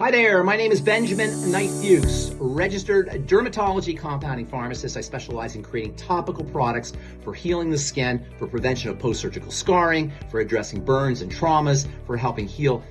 Hi there, my name is Benjamin Knight-Fuchs, registered dermatology compounding pharmacist. I specialize in creating topical products for healing the skin, for prevention of post-surgical scarring, for addressing burns and traumas, for helping heal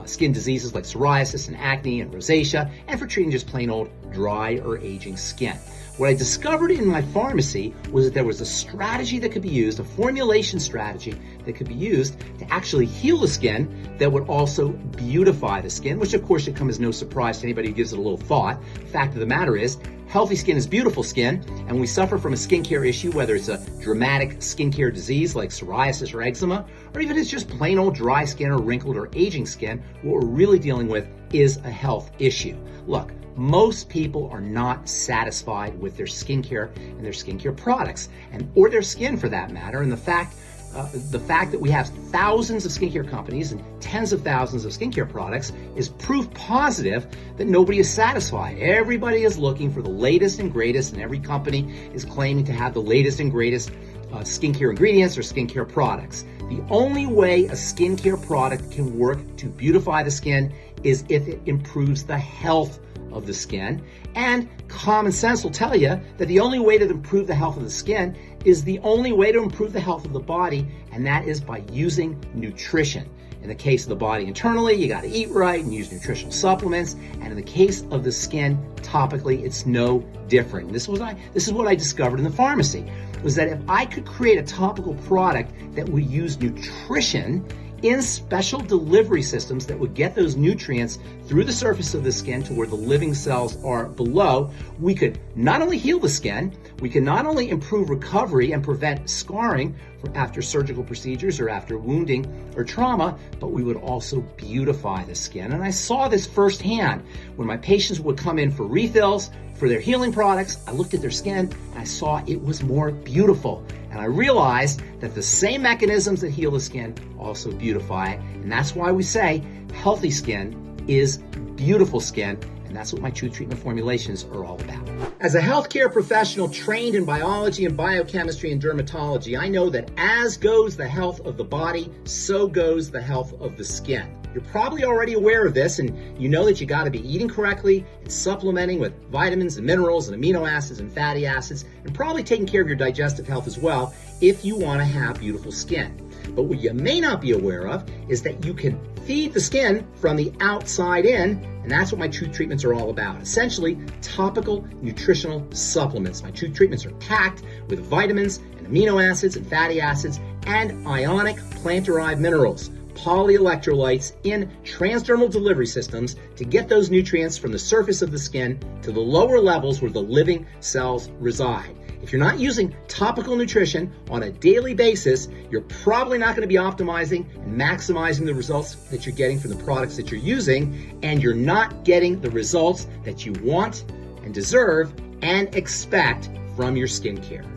skin diseases like psoriasis and acne and rosacea, and for treating just plain old dry or aging skin. What I discovered in my pharmacy was that there was a strategy that could be used, a formulation strategy that could be used to actually heal the skin that would also beautify the skin, which of course should come as no surprise to anybody who gives it a little thought. The fact of the matter is, healthy skin is beautiful skin, and when we suffer from a skincare issue, whether it's a dramatic skincare disease like psoriasis or eczema, or even it's just plain old dry skin or wrinkled or aging skin, what we're really dealing with is a health issue. Look, most people are not satisfied with their skincare and their skincare products, or their skin for that matter. And the fact that we have thousands of skincare companies and tens of thousands of skincare products is proof positive that nobody is satisfied. Everybody is looking for the latest and greatest, and every company is claiming to have the latest and greatest skincare ingredients or skincare products. The only way a skincare product can work to beautify the skin is if it improves the health of the skin. And common sense will tell you that the only way to improve the health of the skin is the only way to improve the health of the body, and that is by using nutrition. In the case of the body internally, you got to eat right and use nutritional supplements. And in the case of the skin topically, it's no different. This is what I discovered in the pharmacy, was that if I could create a topical product that would use nutrition in special delivery systems that would get those nutrients through the surface of the skin to where the living cells are below, we could not only heal the skin, we can not only improve recovery and prevent scarring after surgical procedures or after wounding or trauma, but we would also beautify the skin. And I saw this firsthand. When my patients would come in for refills for their healing products, I looked at their skin and I saw it was more beautiful. And I realized that the same mechanisms that heal the skin also beautify it. And that's why we say healthy skin is beautiful skin. And that's what my Truth Treatment formulations are all about. As a healthcare professional trained in biology and biochemistry and dermatology, I know that as goes the health of the body, so goes the health of the skin. You're probably already aware of this, and you know that you got to be eating correctly and supplementing with vitamins and minerals and amino acids and fatty acids, and probably taking care of your digestive health as well if you want to have beautiful skin. But what you may not be aware of is that you can feed the skin from the outside in, and that's what my Truth Treatments are all about. Essentially, topical nutritional supplements. My Truth Treatments are packed with vitamins and amino acids and fatty acids and ionic plant-derived minerals, polyelectrolytes in transdermal delivery systems to get those nutrients from the surface of the skin to the lower levels where the living cells reside. If you're not using topical nutrition on a daily basis, you're probably not going to be optimizing and maximizing the results that you're getting from the products that you're using, and you're not getting the results that you want and deserve and expect from your skincare.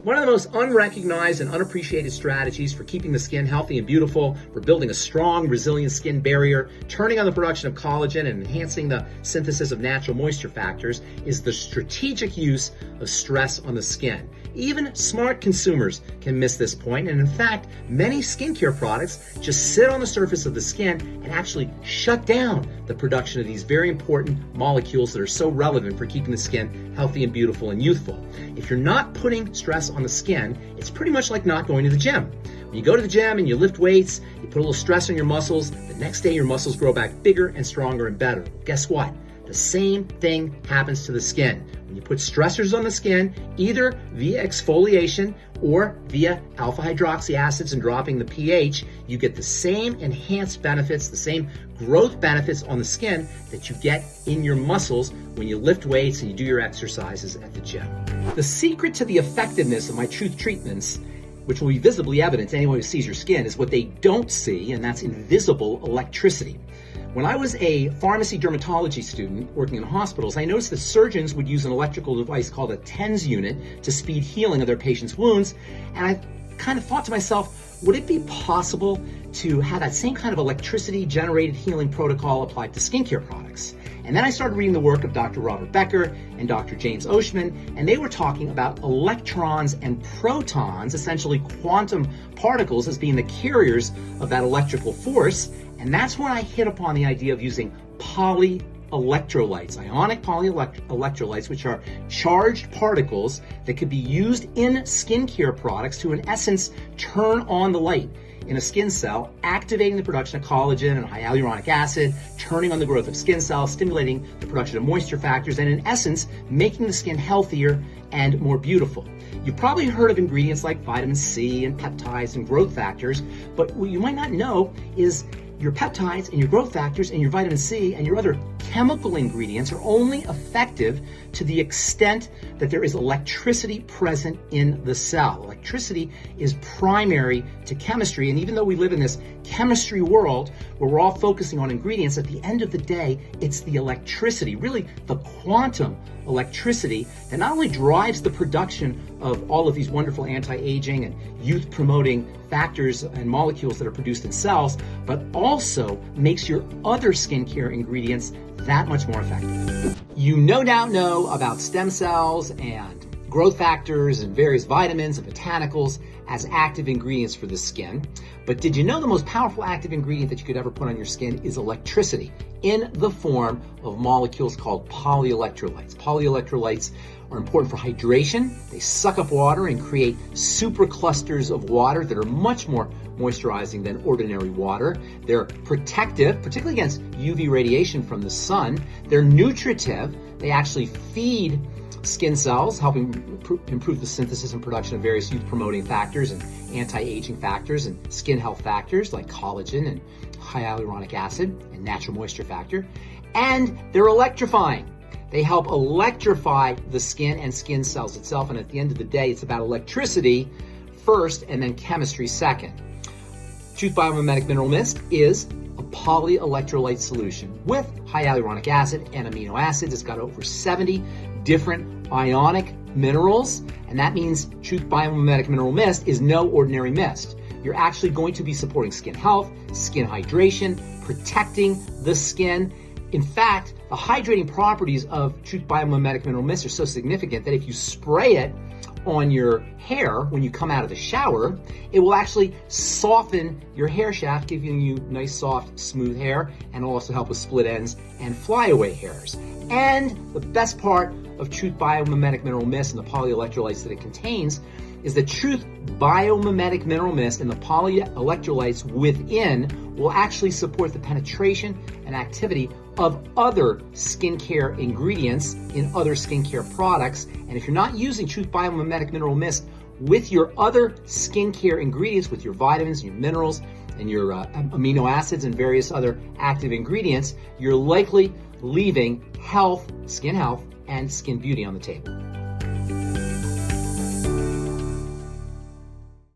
One of the most unrecognized and unappreciated strategies for keeping the skin healthy and beautiful, for building a strong, resilient skin barrier, turning on the production of collagen and enhancing the synthesis of natural moisture factors, is the strategic use of stress on the skin. Even smart consumers can miss this point, and in fact, many skincare products just sit on the surface of the skin and actually shut down the production of these very important molecules that are so relevant for keeping the skin healthy and beautiful and youthful. If you're not putting stress on the skin, it's pretty much like not going to the gym. When you go to the gym and you lift weights, you put a little stress on your muscles, the next day your muscles grow back bigger and stronger and better. Well, guess what? The same thing happens to the skin. When you put stressors on the skin, either via exfoliation or via alpha hydroxy acids and dropping the pH, you get the same enhanced benefits, the same growth benefits on the skin that you get in your muscles when you lift weights and you do your exercises at the gym. The secret to the effectiveness of my Truth Treatments, which will be visibly evident to anyone who sees your skin, is what they don't see, and that's invisible electricity. When I was a pharmacy dermatology student working in hospitals, I noticed that surgeons would use an electrical device called a TENS unit to speed healing of their patients' wounds. And I kind of thought to myself, would it be possible to have that same kind of electricity-generated healing protocol applied to skincare products? And then I started reading the work of Dr. Robert Becker and Dr. James Oshman, and they were talking about electrons and protons, essentially quantum particles, as being the carriers of that electrical force. And that's when I hit upon the idea of using polyelectrolytes, ionic polyelectrolytes, which are charged particles that could be used in skincare products to, in essence, turn on the light in a skin cell, activating the production of collagen and hyaluronic acid, turning on the growth of skin cells, stimulating the production of moisture factors, and in essence, making the skin healthier and more beautiful. You've probably heard of ingredients like vitamin C and peptides and growth factors, but what you might not know is your peptides and your growth factors and your vitamin C and your other chemical ingredients are only effective to the extent that there is electricity present in the cell. Electricity is primary to chemistry, and even though we live in this chemistry world where we're all focusing on ingredients, at the end of the day, it's the electricity, really the quantum electricity, that not only drives the production of all of these wonderful anti-aging and youth-promoting factors and molecules that are produced in cells, but also makes your other skincare ingredients that much more effective. You no doubt know about stem cells and growth factors and various vitamins and botanicals as active ingredients for the skin. But did you know the most powerful active ingredient that you could ever put on your skin is electricity in the form of molecules called polyelectrolytes? Polyelectrolytes are important for hydration. They suck up water and create superclusters of water that are much more moisturizing than ordinary water. They're protective, particularly against UV radiation from the sun. They're nutritive. They actually feed skin cells, helping improve the synthesis and production of various youth-promoting factors and anti-aging factors and skin health factors like collagen and hyaluronic acid and natural moisture factor. And they're electrifying. They help electrify the skin and skin cells itself. And at the end of the day, it's about electricity first and then chemistry second. Truth Biomimetic Mineral Mist is a polyelectrolyte solution with hyaluronic acid and amino acids. It's got over 70 different ionic minerals, and that means Truth Biomimetic Mineral Mist is no ordinary mist. You're actually going to be supporting skin health, skin hydration, protecting the skin. In fact, the hydrating properties of Truth Biomimetic Mineral Mist are so significant that if you spray it on your hair when you come out of the shower, it will actually soften your hair shaft, giving you nice, soft, smooth hair, and it'll also help with split ends and flyaway hairs. And the best part of Truth Biomimetic Mineral Mist and the polyelectrolytes that it contains is the Truth Biomimetic Mineral Mist and the polyelectrolytes within will actually support the penetration and activity of other skincare ingredients in other skincare products. And if you're not using Truth Biomimetic Mineral Mist with your other skincare ingredients, with your vitamins, your minerals, and your amino acids and various other active ingredients, you're likely leaving health, skin health, and skin beauty on the table.